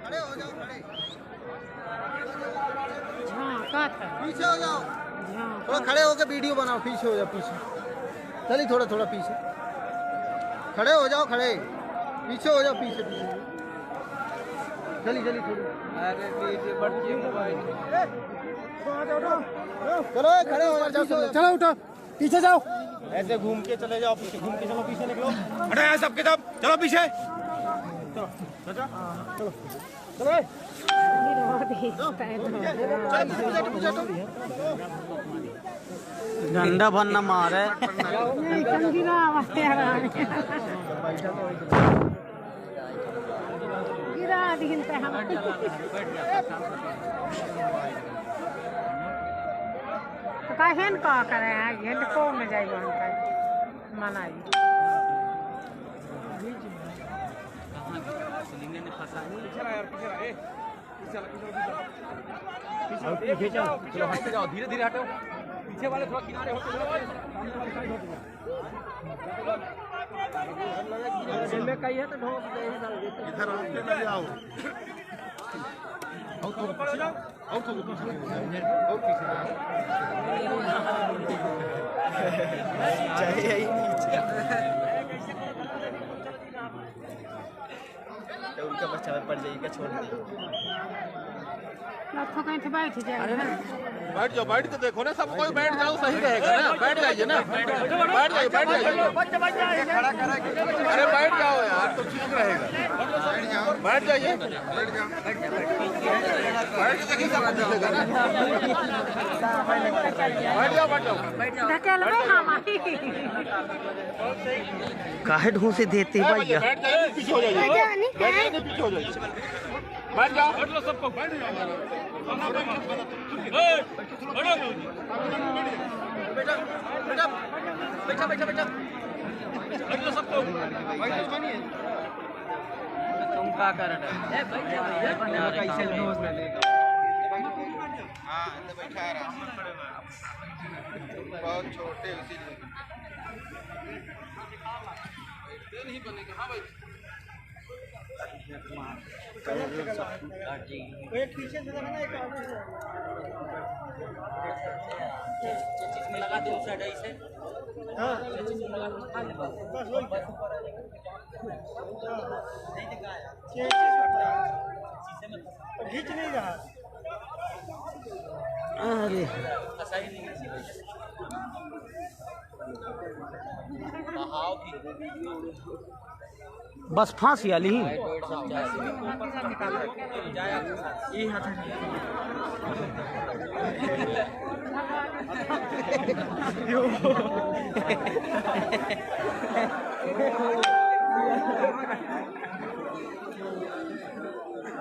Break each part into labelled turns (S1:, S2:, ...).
S1: खड़े हो जाओ खड़े।
S2: पीछे हो जाओ,
S1: थोड़ा खड़े होकर वीडियो बनाओ। पीछे हो जाओ, पीछे चलिए, थोड़ा थोड़ा पीछे खड़े हो जाओ, खड़े पीछे हो जाओ, पीछे पीछे चलिए चलिए थोड़ी।
S2: अरे पीछे बढ़िए मोबाइल।
S1: चलो खड़े हो जाओ,
S3: चलो उठो, पीछे जाओ।
S1: ऐसे घूम के चले जाओ, पीछे घूम के चलो, पीछे निकलो।
S3: हटाया सबके सब, चलो पीछे।
S1: चलो
S2: झंडा भरना मारे।
S4: कहन का करे हैं को में जाई मनाई
S1: पीछे जाओ, चलो हटते जाओ, धीरे धीरे हटो।
S3: पीछे वाले थोड़ा किनारे होते
S1: में कहीं है तो ढोक दे इधर आओ। चाहिए ही नीचे तो उनका बच्चा पड़ जाएगा, छोड़
S4: बैठ जाए।
S3: बैठ जाओ, बैठ के देखो ना, सब कोई बैठ जाओ, सही रहेगा ना। बैठ जाइए ना, बैठ जाइए, बैठ जाइए। अरे बैठ जाओ यार, तो ठीक रहेगा। बैठ जाइए, बैठ के देखिए, सब दिखेगा ना। बैठ जाओ, बैठ जाओ।
S2: काहे ढूंढ से देते भैया।
S3: बैठ जाइए, पीछे हो जाइए, बैठ जाइए, पीछे हो जाइए। बैठ जाओ, बैठ लो सबको, बैठ जाओ।
S1: बेटा बेटा बेटा बेटा बेटा
S3: बैठ लो सबको।
S2: तुम क्या कर रहे
S1: कैसे दोस्त ले लेगा।
S3: हाँ, बैठा रहा, बहुत छोटे इसीलिए नहीं बनेगा। हाँ भाई,
S1: एक पीछे से देखना, एक आगे से।
S2: चीज में लगा दो साइड ऐसे।
S1: हाँ
S2: चीज में लगा दो, खा ले बस।
S1: बस वही
S2: नहीं दिखा है, शीशे में
S1: खींच नहीं रहा।
S2: अरे सही नहीं है। बस फांसी वाली ही।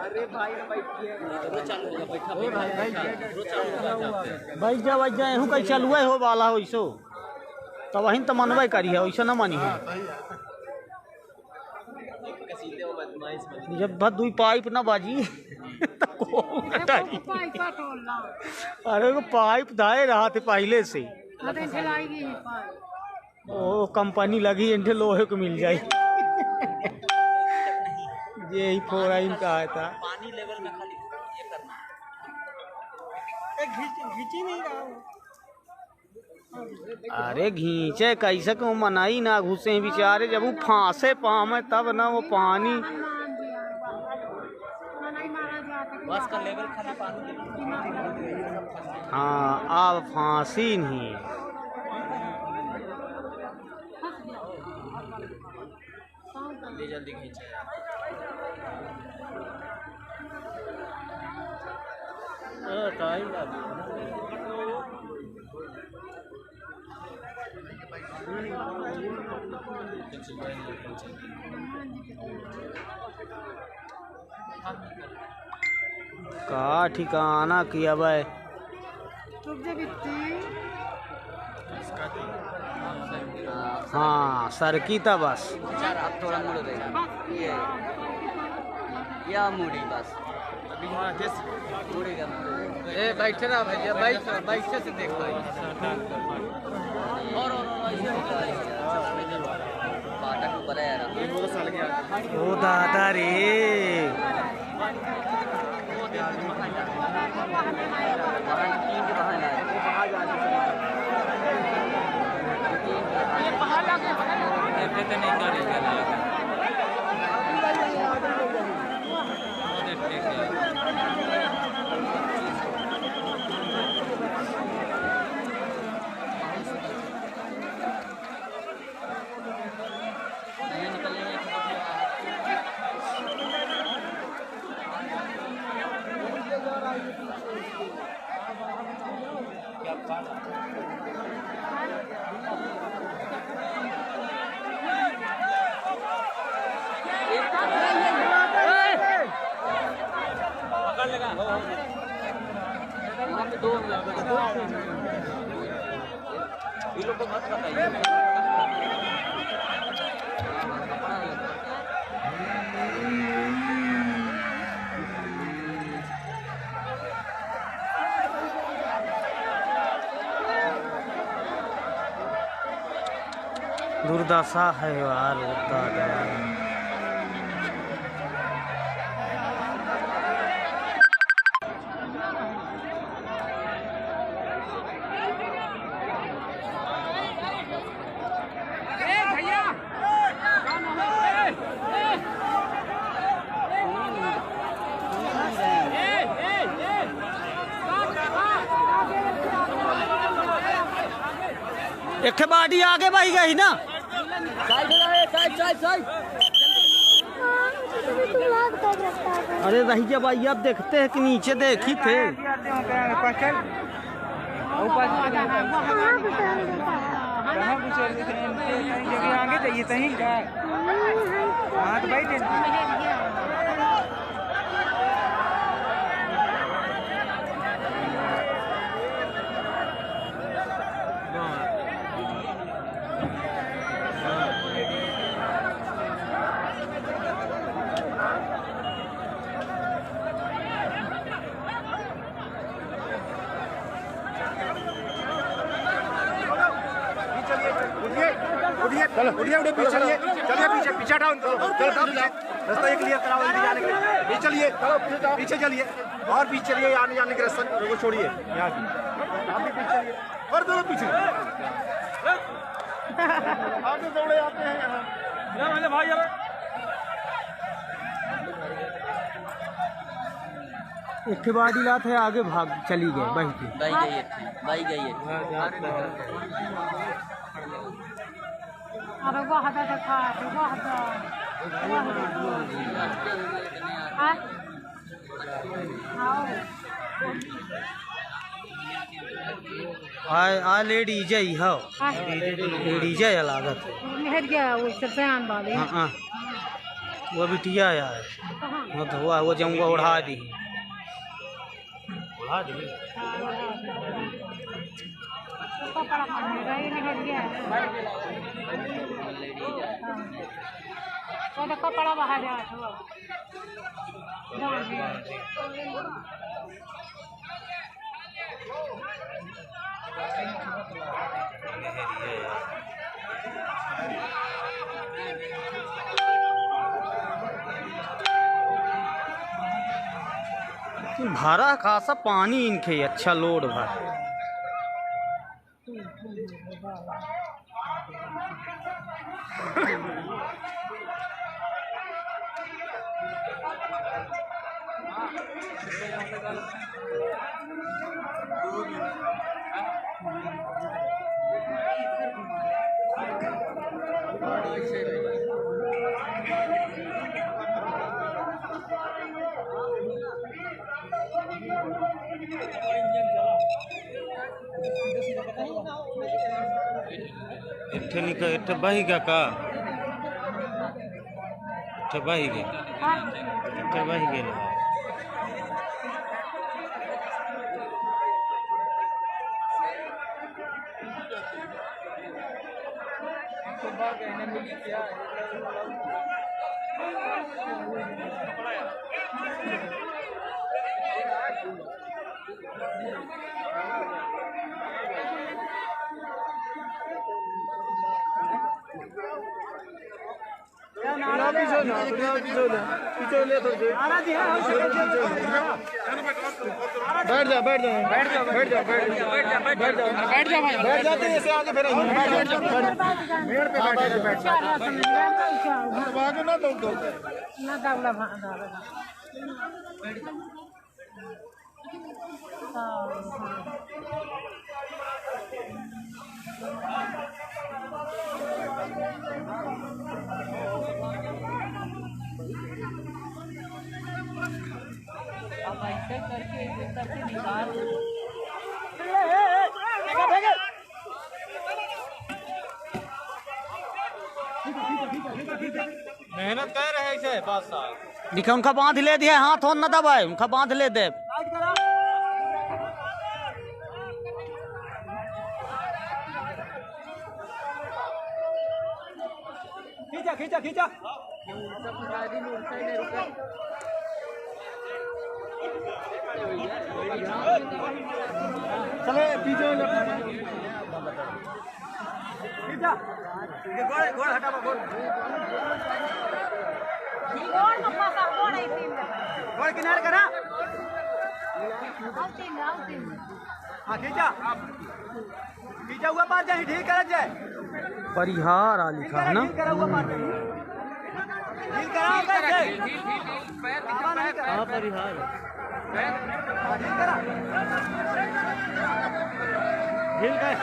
S1: अरे भाई
S2: बैठ जा, बैठ जा। एहू कहीं चलुए हो वाला हो ऐसो, तब वहीं तो मनवे करी है, वैसे ना मानी है। जब भर दुई पाइप ना बाजी तो अरे वो पाइप दाए रहा थे पहले से। ओ कंपनी लगी, इनके लोहे को मिल जाए। यही फोड़ा इनका है था। पानी लेवल में खाली ये करना
S1: खींच नहीं रहा।
S2: अरे घींचे कैसे क्यों मनाई ना घुसे बेचारे, जब वो फांसे पामे तब ना वो पानी बस का लेवल खाली पानी। हाँ अब फांसी नहीं ले, जल्दी खींचे टाइम का ठिकाना किया भाई। हाँ सरकी था बस, थोड़ा मुड़ देगा या मुड़ी बस। अभी मुड़ेगा।
S1: ए बैठे ना भैया, बैठे से देख लो।
S2: और बाटा ऊपर है यार। ओ दादा रे। दुर्दशा है यार दादा। एक बाड़ी आगे भाई गई ना। अरे रही जब आई अब देखते हैं कि नीचे देखी थे।
S5: आगे चाहिए सही हाँ तो भाई चलो उठिए उठिए पीछे चलिए चलिए पीछे पीछे हटाओ चलो रास्ता ये क्लियर कराओ इनके जाने के लिए चलिए पीछे चलिए और पीछे चलिए आने जाने के रास्ता को छोड़िए यहाँ आप भी पीछे चलिए और दोनों पीछे आगे दौड़े आते हैं यहाँ भाई यार
S2: एक बाड़ी लात है आगे भाग चली गए
S5: भाई गई
S4: अरे वाह देखा
S2: आ लेडी जई हो लेडी जई लागत
S4: मेहर गया वो सरपैन वाले।
S2: हाँ वो बिटिया यार हाँ तो हुआ वो जाऊँगा उड़ा दी
S4: कपड़ा पहनेगा ये मेहर गया तो कपड़ा बाहर जा
S2: भरा खासा पानी इनके अच्छा लोड भर। इट्ठे बही का इट्ठे बही गे इट्ठे बही गे
S1: बैठ जा बैठ जा बैठ जा बैठ जा बैठ जा बैठ जा बैठ जा बैठ जा भाई बैठ जाते हैं ऐसे आगे फिर मेड़ पे बैठ जा भाग ना दौड़ दो
S4: ना दावला भागा
S6: अब ऐसे करके निकाल
S2: मेहनत कर रहे हैं बस दिखे उनका बांध ले दिया हाथ हो न दबाए उनका बांध ले दे
S5: खींचा खींचा खींचा
S1: चले पीछे
S5: खींचा गोड़ गोड़ हटा गोड़ गोड़ किनारे करा हाँ खींचा खींचा हुआ पार जाए ठीक कर जाए
S2: परिहार लिखा है ना
S5: करा हुआ पार ठीक करा
S2: हाँ परिहार
S5: ठीक करा
S2: हिल गए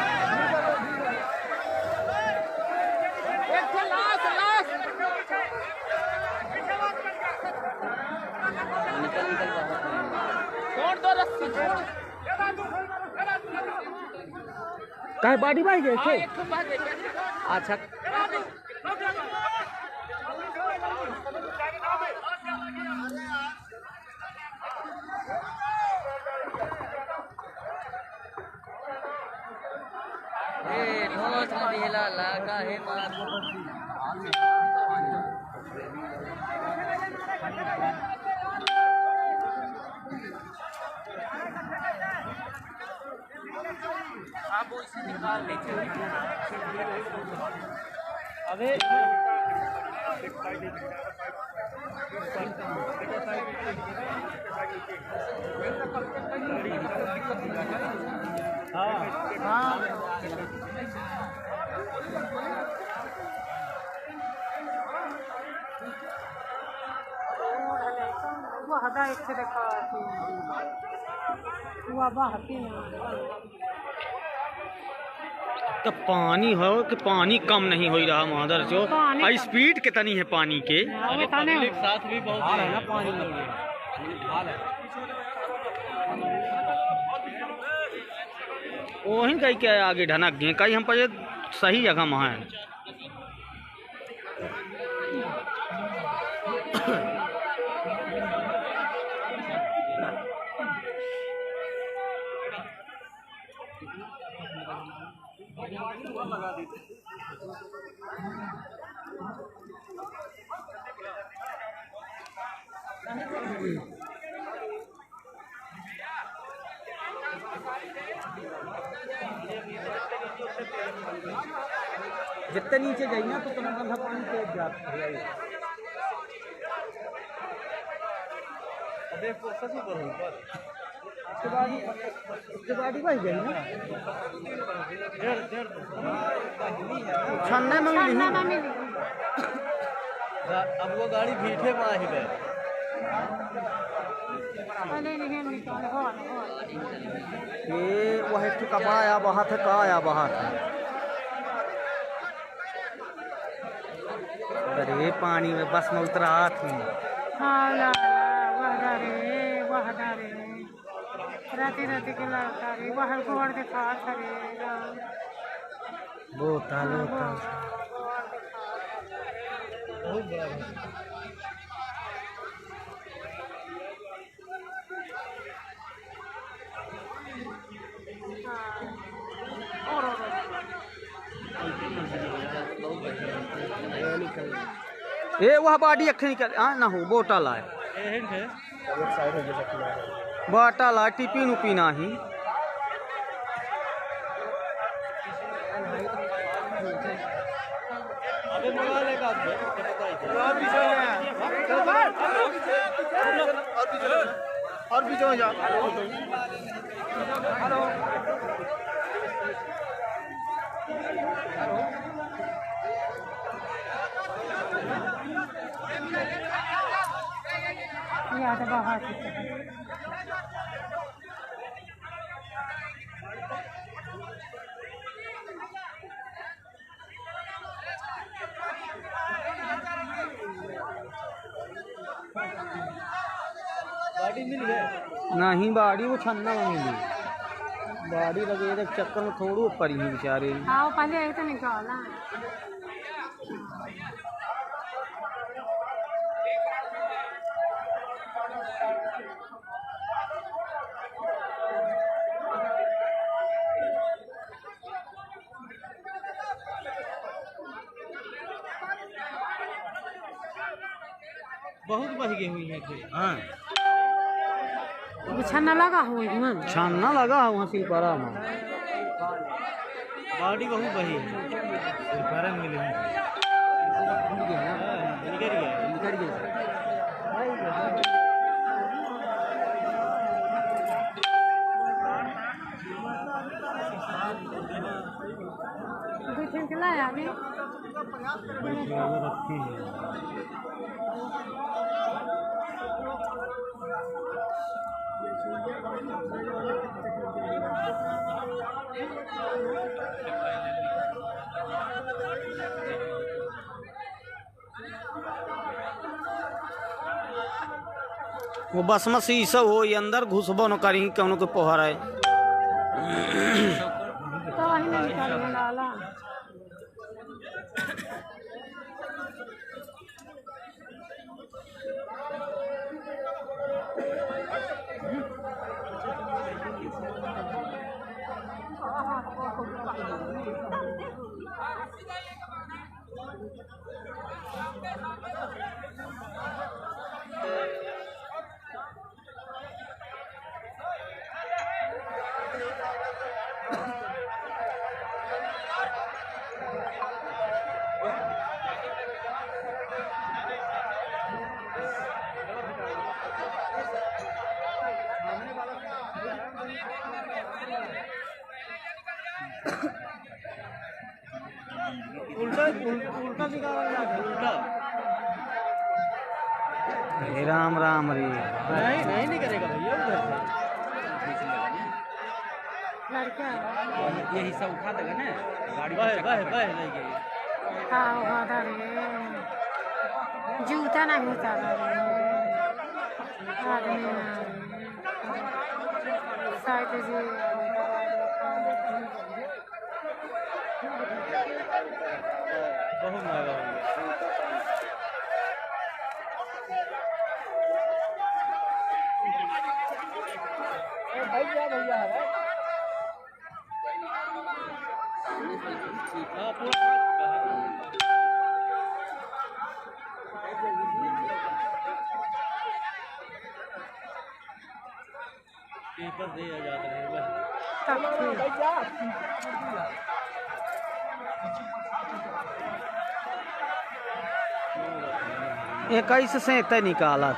S2: कहे बाडी भाई गए थे अच्छा
S6: लगा है आप इसे निकाल लीजिए
S2: अबे
S4: वो हदा एक से देखा वो बहती
S2: तो पानी हो कि पानी कम नहीं हो रहा मादर जो
S4: पानी
S2: स्पीड कितनी है पानी के
S6: साथ भी बहुत
S2: है ना पानी वही कहीं क्या आगे ढनक गए कहीं हम पर सही जगह में है जितने नीचे जाइए ना तो उतना गंदा पानी तेज जाता है उसके बाद ही भाई गई ना छन्ने में भी नहीं
S6: अब वो गाड़ी भीठे में ही गए
S2: ये वह कपड़ा आया बाहर है का आया बाहर है अरे पानी में बस में उतरा थी
S4: राती राती के लड़का रे बाहर गोड़ दिखा रे
S2: बोता लोता ए वह बाडी अखे निकल ना हो बोटा लाए बाटा ला टिपी नु पीना ही
S6: अबे मंगा लेगा
S1: और पीछे हो जा।
S4: या तो बाहर
S2: नहीं बाड़ी वो छन्ना में मिली बाड़ी लगे थे चक्कर में थोड़ी ऊपर ही बेचारे
S4: हाँ पहले आई तो निकाला
S6: बहुत बह गई हुई है फिर।
S2: हाँ
S4: छन्ना लगा हुआ है ना
S2: छन्ना लगा वहाँ सिलपारा में
S6: बॉडी बहुत बही है सिलपारा में मिली है। निकल गया
S4: दो दिन लाया अभी
S2: रखी है वो बस में शीशा हो ये अंदर घुसबो न करी कौन के पोहर है
S4: तो वही नहीं निकाल डाला
S6: उल्टा उल्टा निकाला उल्टा
S2: हे राम राम रे
S6: नहीं करेगा भैया उधर
S4: लड़का
S6: ये हिस्सा उठा देगा ना गाड़ी बह जाएगी।
S4: हाँ उधर जूता नहीं उतारा आदमी शायद जी
S6: बहुत महंगा हो गया। हाँ, पूरा पेपर दे जाता है
S2: इक्कीस से तय निकाला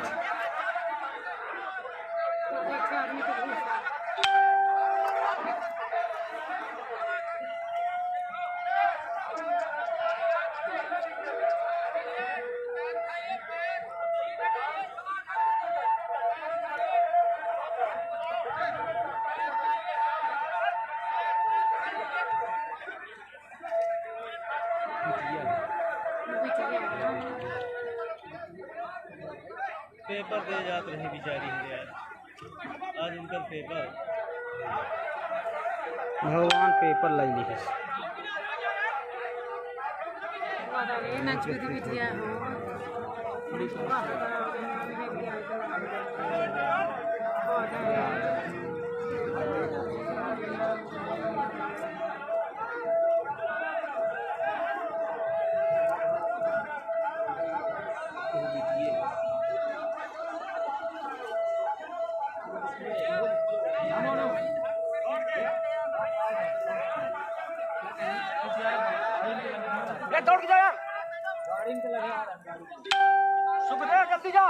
S6: पेपर दे जाते रहे बेचारी यार आज उनका पेपर
S2: भगवान पेपर लाई लिखे
S4: नचपति बिटिया
S5: दौड़ के जाओ यार।
S6: गाड़ी में लगा
S5: सुखदेव जल्दी जा।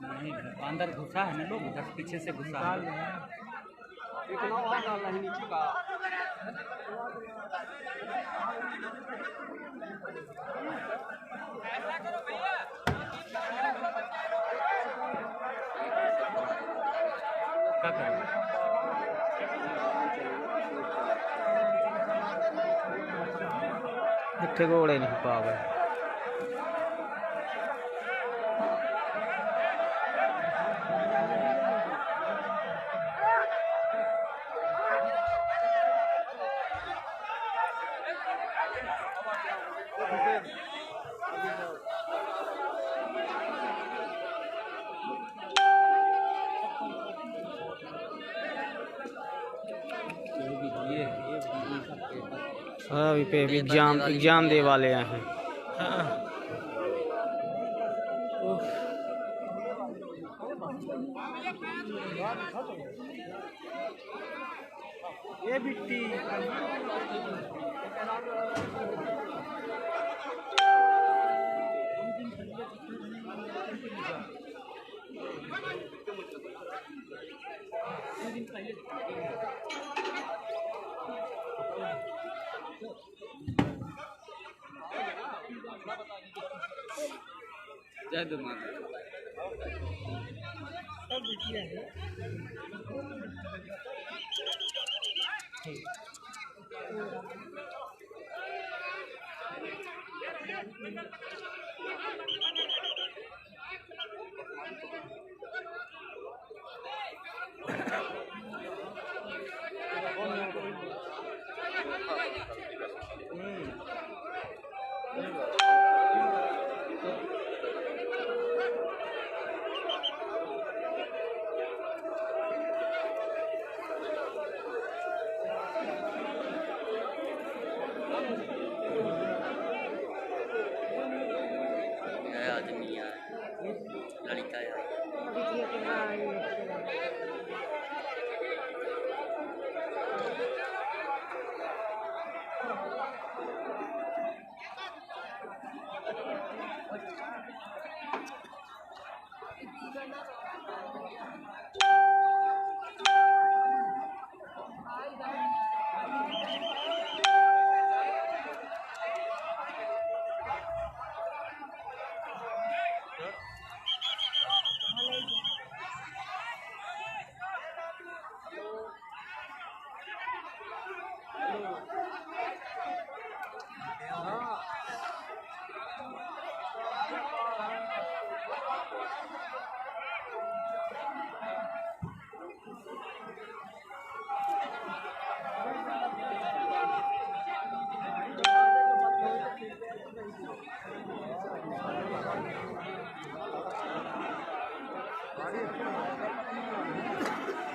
S6: नहीं अंदर घुसा है ना लोग, उधर पीछे से घुसा है।
S5: इतना और डालना है नीचे का।
S6: क्या करें?
S2: इतने घोड़े नहीं पा गए। अभी पे एग्जाम दे वाले आए हैं।
S5: ये बिट्टी
S6: जय दुर्गा।
S7: आदमी आया, लड़का आया।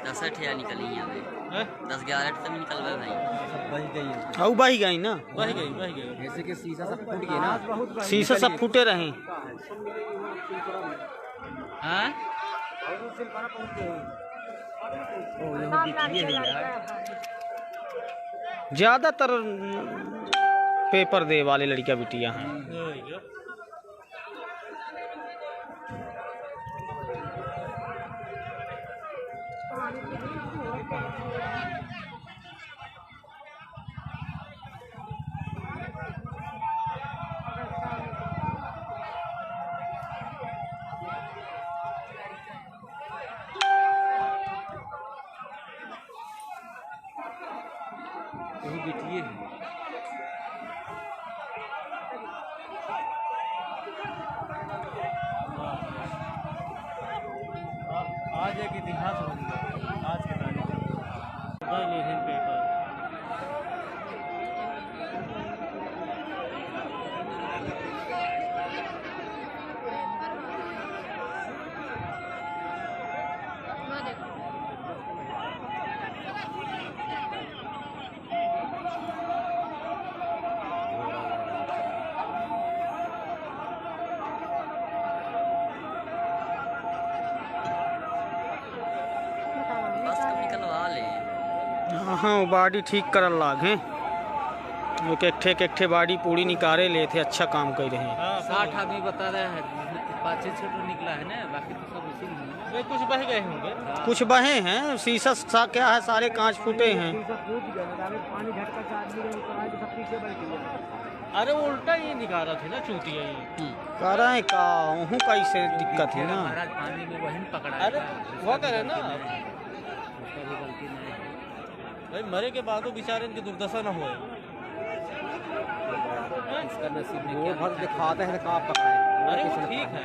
S7: दस ठिया निकली है भाई, 10-11 तो निकल गए भाई।
S5: बच गई है।
S2: औ बही गई ना,
S6: बह गई।
S5: जैसे कि शीशा सब फूट गया ना।
S2: शीशा सब फूटे रहे।
S6: हाँ
S2: ज्यादातर पेपर दे वाले लड़कियां बिटिया हैं।
S6: वही बिटिए है। आज एक इतिहास बन गया आज के तारीख में। पेपर
S2: हाँ बाड़ी ठीक करल लाग हैं, एक ठे बाड़ी पूरी निकाले ले थे, अच्छा काम कर रहे हैं।
S6: 60 आदमी बता रहे हैं, 5-6 तो निकला है ना, बाकी तो सब उसी में वे कुछ बह गए होंगे।
S2: कुछ बहे हैं, शीशा सा क्या है, सारे कांच फूटे हैं।
S6: अरे वो उल्टा ही निकाला थे ना चूतिया ये।
S2: कह रहे हैं का वहाँ कैसे दिक्कत है ना।
S6: महाराज पानी में वहीं पकड़ा। अरे वो करे ना, उसका भी गलती नहीं है भाई, मरे के बाद तो बेचारे इनकी दुर्दशा न होए। इसका नसीब में क्या भर दिखाते हैं कहाँ पकड़े। अरे वो ठीक है।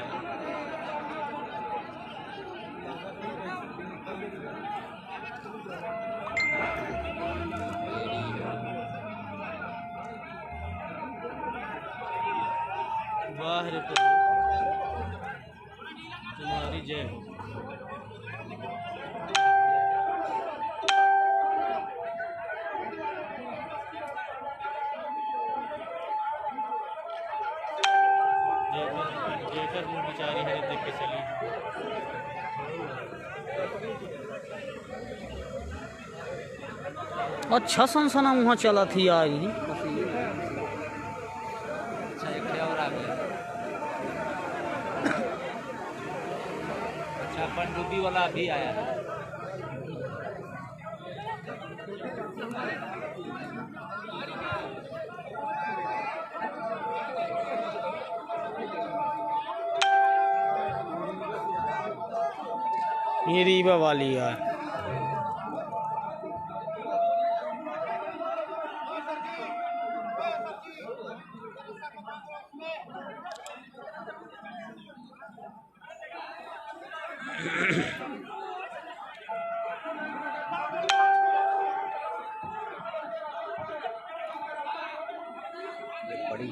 S6: वाह रे प्रभु, तुम्हारी जय हो। जेकर वो बेचारी है देख के चली।
S2: अच्छा सनसना वहाँ चला थी आज।
S6: अच्छा एक और आ गया। अच्छा पनडुब्बी वाला भी आया है।
S2: ये रीवा वाली है।
S7: बड़ी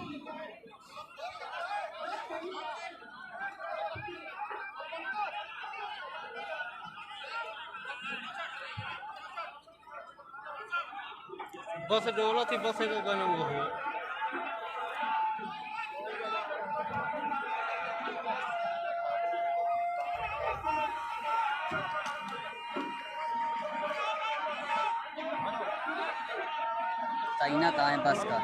S6: बस डोला थी, बस का गाना वो हो।
S7: चाइना कहाँ है बस का?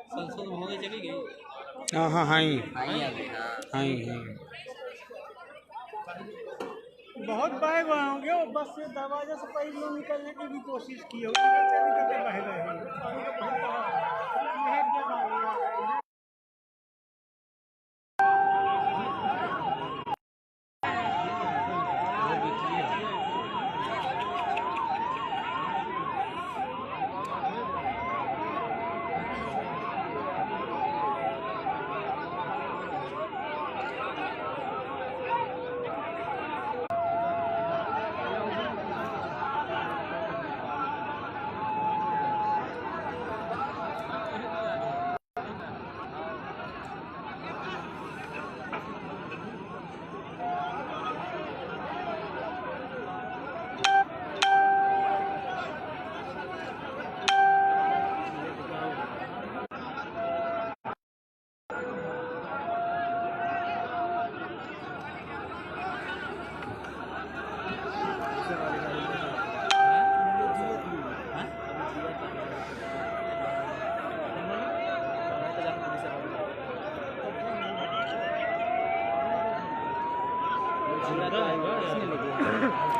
S6: संसद भवन चली गई।
S2: हाँ हाँ हाँ
S7: आई अभी हाँ।
S2: हाँ।
S8: बहुत बह गए होंगे और बस से दरवाजे से पहले लोग निकलने की भी कोशिश की होगी, निकलते बह गए होंगे।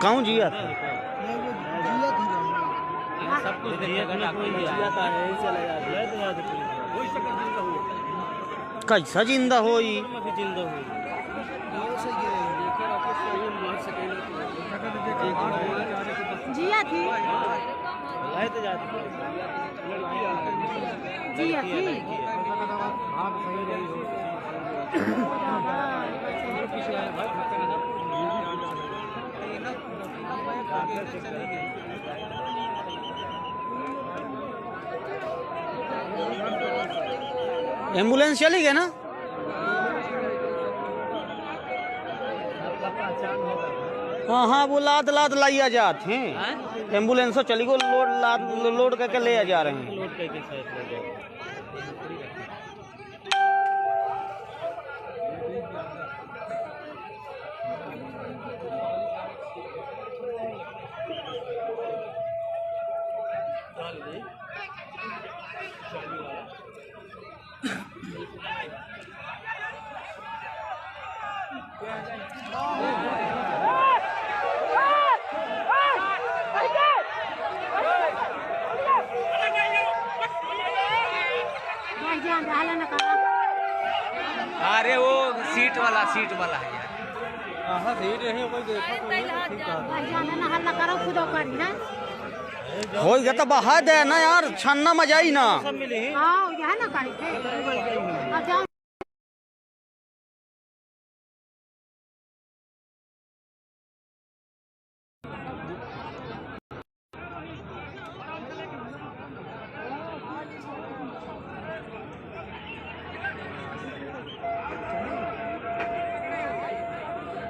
S2: कौन जिया था?
S6: सब कुछ जिया था है, चला जाता
S2: कैसा जिंदा होई?
S6: जिंदा हुई
S4: जिया थी,
S6: तो जाती
S4: जिया थी।
S2: एम्बुलेंस चली गई ना? हाँ हाँ, वो लाद लाद लाइया जाते हैं। एम्बुलेंसो चली गई, लोड करके ले जा रहे हैं।
S6: लोड करके साइड ले जाओ।
S9: अरे वो सीट वाला है यार।
S6: हाँ सीट रही कोई देखो
S2: हो गया तो बहा दे ना यार, छानना मजा ही ना।
S6: सब मिले ही।
S4: हाँ यह ना करी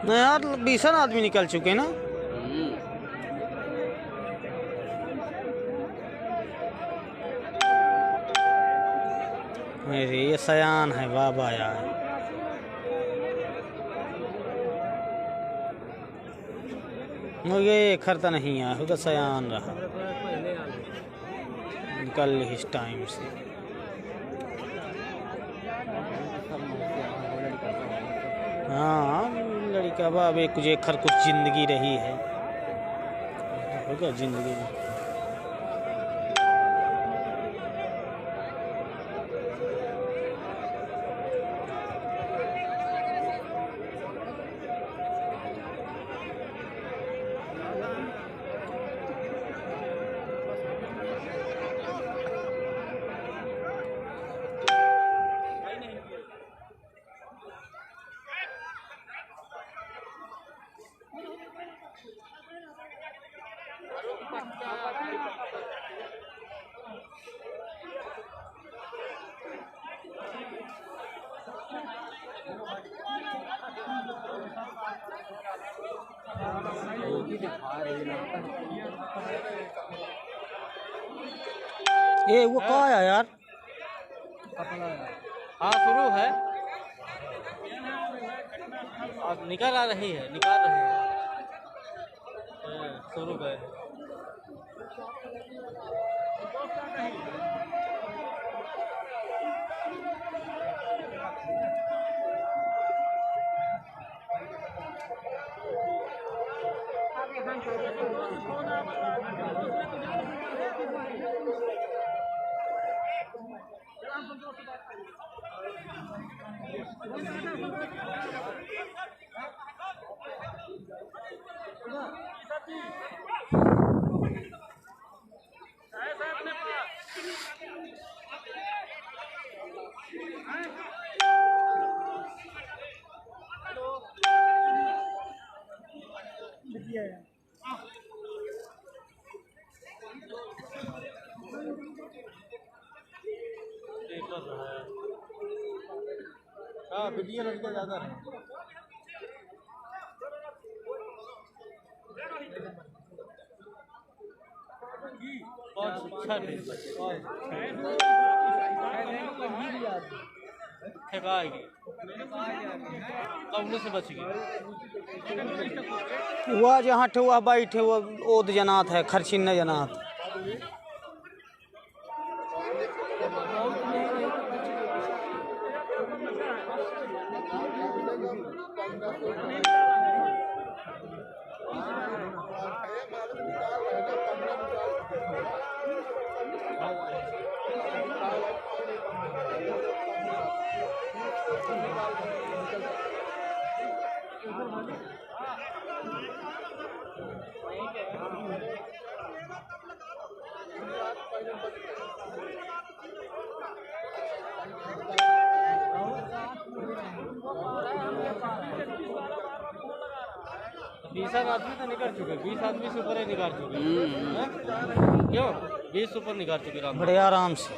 S2: ना यार, 20 आदमी निकल चुके ना। मेरे ये सयान है बाबा यार। मुझे खर्चा नहीं आया, होगा सयान रहा, निकल इस टाइम से। हाँ लड़का बाबे कुछ एक कुछ जिंदगी रही है, होगा जिंदगी में। ये वो कहाँ आया यार?
S6: हाँ शुरू है, अब निकल आ रही है, निकाल रहे हैं। शुरू गए हाँ वीडियो लड़के ज़्यादा है। से बच गई।
S2: वह जहाँ थे वह बैठे, वो ओद जनात है, खर्चिन्न जनात।
S6: आदमी तो निकाल चुके, 20 आदमी से ऊपर निकाल चुके। क्यों 20 ऊपर निकाल चुके?
S2: बड़े आराम से।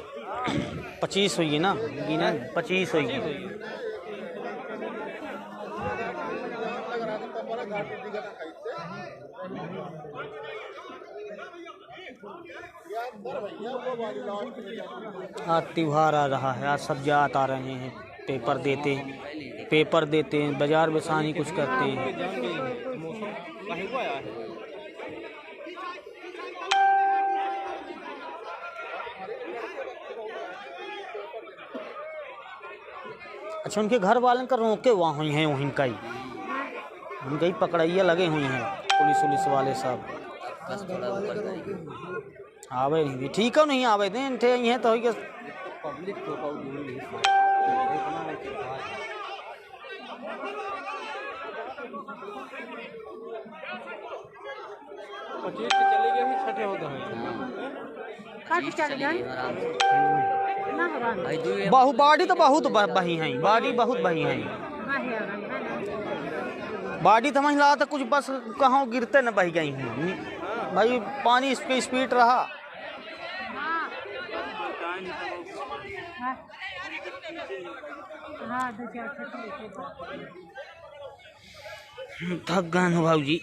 S2: 25 हुई है ना, गिना 25 हुई। आज त्योहार आ रहा है, आज सब जात आ रहे हैं, पेपर देते हैं, बाजार बेसानी कुछ करते हैं। अच्छा, उनके घर वाले का रोके वहाँ हुई हैं, वहीं का ही उनका ही पकड़ैया लगे हुई हैं पुलिस वाले सब।
S7: बस थोड़ा ऊपर जाएगी।
S2: आवे नहीं, ठीक है, नहीं आवे दें थे हैं तो के
S7: पब्लिक को
S6: चले गए छठे होता है
S2: बहु बाड़ी तो बहुत बही हैं, बाड़ी बहुत बही हैं। बाड़ी तो महिला तो कुछ बस कहाँ गिरते न बह गई हैं भाई, पानी इस पे स्पीड रहा। थक गए हो भाऊ जी।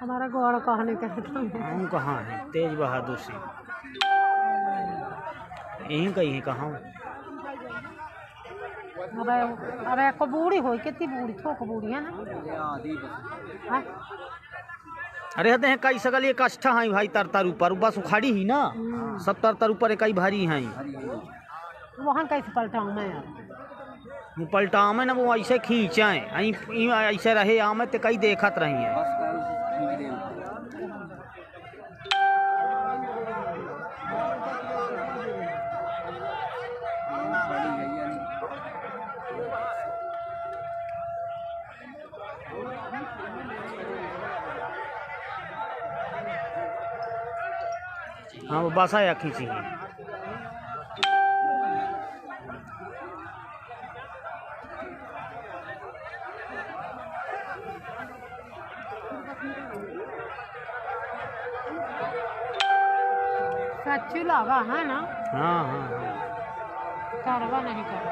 S4: हमारा गोड़ कहने का
S2: हम कहाँ है, तेज बहादुर सिंह यहीं कहीं है कहाँ।
S4: अरे को बूढ़ी हो, कितनी बूढ़ी थोक बूढ़ी है ना।
S2: अरे हते हैं कई सगल एक काष्ठा है भाई, तर ऊपर बस उखाड़ी ही ना, सब तर ऊपर कई भारी हैं।
S4: वहाँ कैसे पलटाऊँ मैं यार,
S2: वो पलटा में ना वो ऐसे खींचाएं ऐसे रहे आमे तो कई देखत रही हैं। हाँ वो बस आया खींची है।
S4: सच्ची लगा है ना।
S2: हाँ
S4: करवा नहीं कर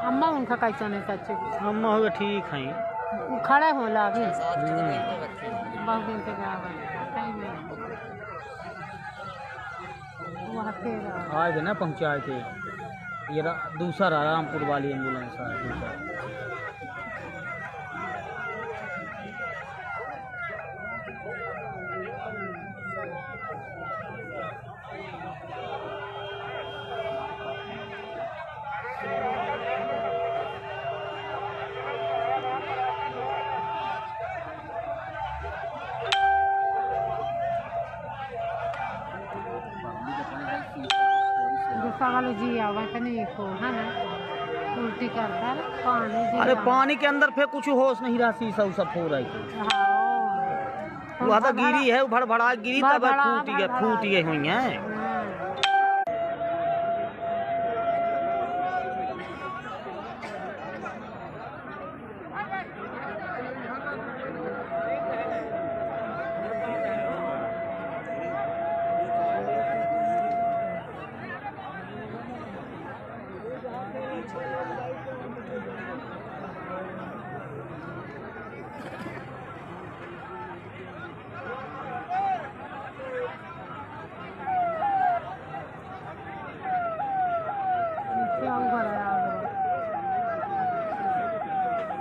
S4: अम्मा उनका कैसा नहीं सच्ची,
S2: अम्मा हो ठीक है,
S4: खड़े हो लागे बहुत दिन से
S2: आए थे ना पहुँचाए थे। ये दूसरा रामपुर वाली एम्बुलेंस है दूसरा।
S4: वाले जी आवा नहीं को है ना, उल्टी करता है पानी।
S2: अरे पानी के अंदर फिर कुछ होश नहीं रहा, शीशा सब हो रही थी। वो तो गिरी है, भड़भड़ा गिरी तब फूट गई हुई है।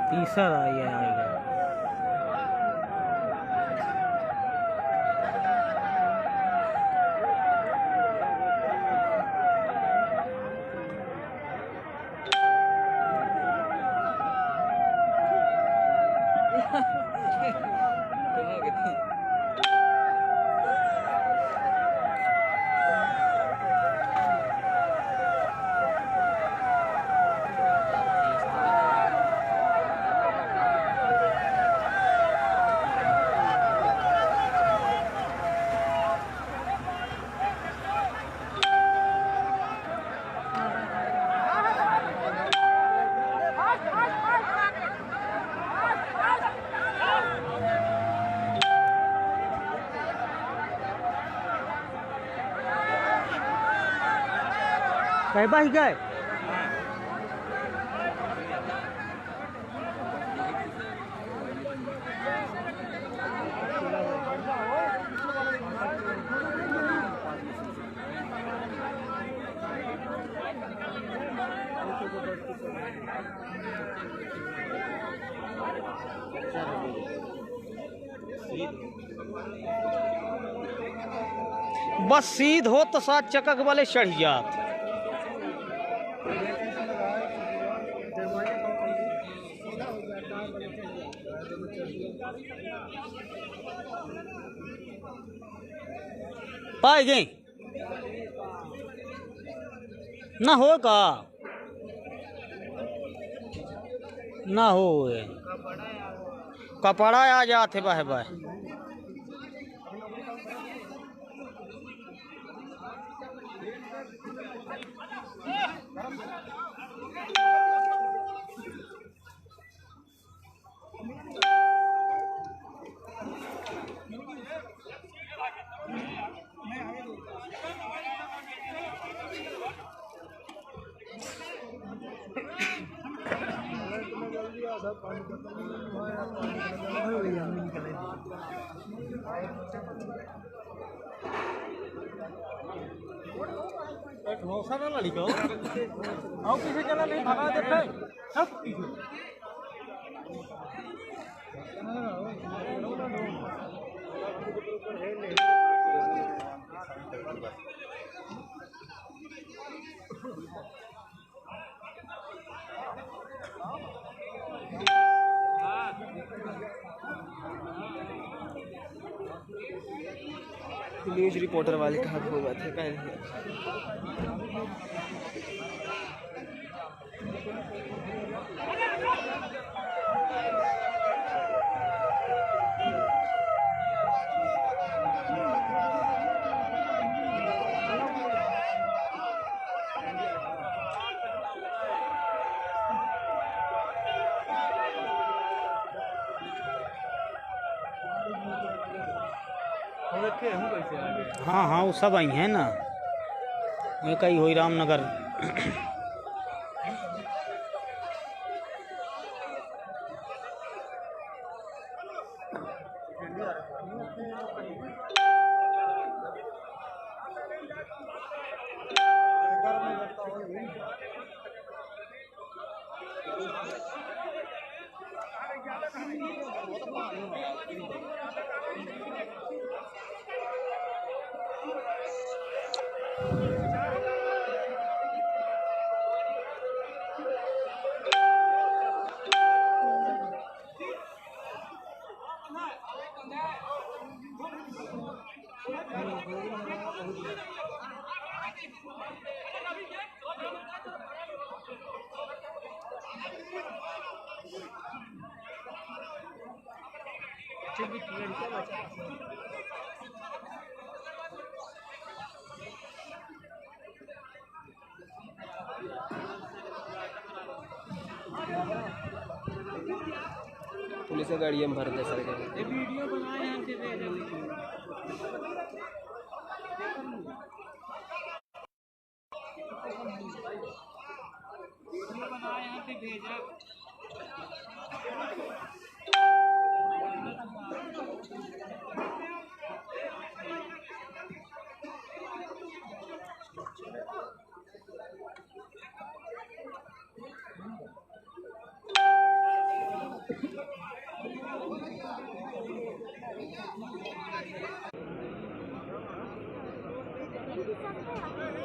S2: तीसरा ये आएगा। कह बाही गए बस सीध हो तो 7 चक्का वाले चढ़ जात। पाए गए ना हो का ना हो कपड़ा आ जाते बाह बाह।
S8: ढोसा ना लड़ी को आओ पीछे चला नहीं भगा देते सब पीछे
S9: न्यूज रिपोर्टर वाले कहाँ खो गए थे पहले।
S2: हाँ हाँ वो सब आई हैं ना, ये कई हुई रामनगर।
S9: पुलिस गाड़ी में भर दे सर
S8: वीडियो बनाए हैं कि भेजा
S10: Thank you.